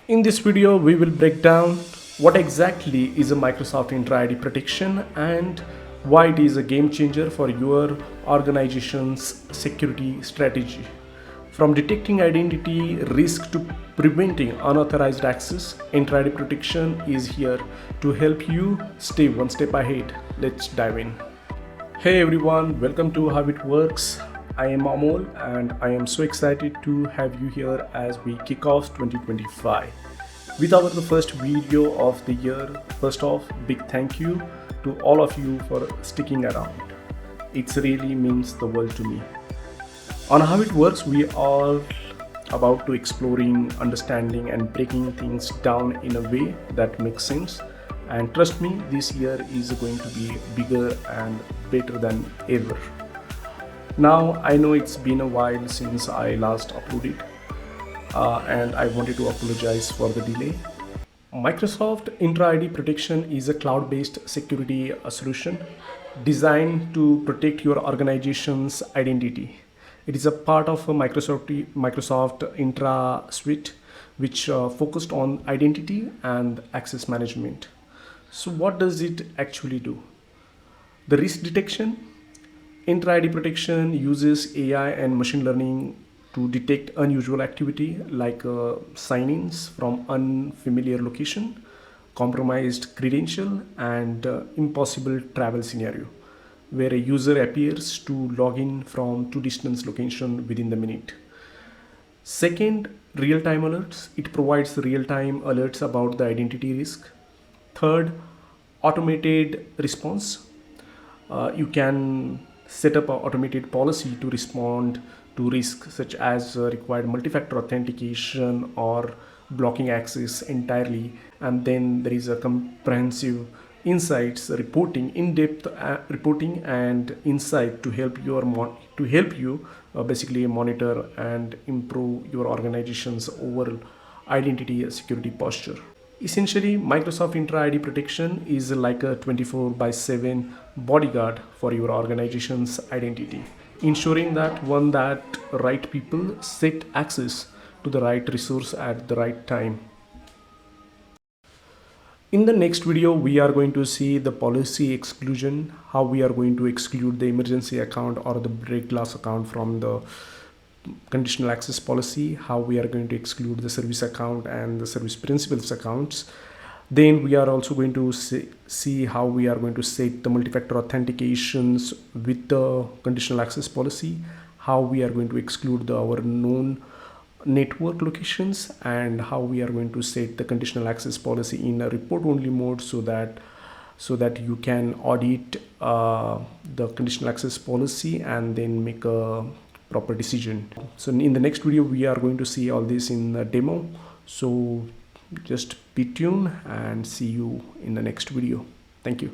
In this video, we will break down what exactly is a Microsoft Intra ID protection and why it is a game changer for your organization's security strategy. From detecting identity risk to preventing unauthorized access, Intra ID protection is here to help you stay one step ahead. Let's dive in. Hey everyone, welcome to How It Works. I am Amol and I am so excited to have you here as we kick off 2025. With our first video of the year, first off, big thank you to all of you for sticking around. It really means the world to me. On How It Works, we are about to exploring, understanding and breaking things down in a way that makes sense. And trust me, this year is going to be bigger and better than ever. Now, I know it's been a while since I last uploaded, and I wanted to apologize for the delay. Microsoft Intra ID Protection is a cloud-based security solution designed to protect your organization's identity. It is a part of a Microsoft Intra suite, which focused on identity and access management. So what does it actually do? The risk detection. Intra ID protection uses AI and machine learning to detect unusual activity like sign-ins from unfamiliar location, compromised credential, and impossible travel scenario, where a user appears to log in from two distant location within the minute. Second, real-time alerts. It provides real-time alerts about the identity risk. Third, automated response. You can set up an automated policy to respond to risks such as required multi-factor authentication or blocking access entirely. And then there is a comprehensive insights reporting, in-depth reporting and insight to help you basically monitor and improve your organization's overall identity security posture. Essentially, Microsoft Intra ID protection is like a 24/7 bodyguard for your organization's identity, ensuring that right people set access to the right resource at the right time. In the next video, we are going to see the policy exclusion, how we are going to exclude the emergency account or the break glass account from the conditional access policy, how we are going to exclude the service account and the service principals accounts. Then we are also going to see how we are going to set the multi-factor authentications with the conditional access policy, how we are going to exclude our known network locations, and how we are going to set the conditional access policy in a report only mode so that you can audit the conditional access policy and then make a proper decision. So in the next video, we are going to see all this in the demo. So just be tuned and see you in the next video. Thank you.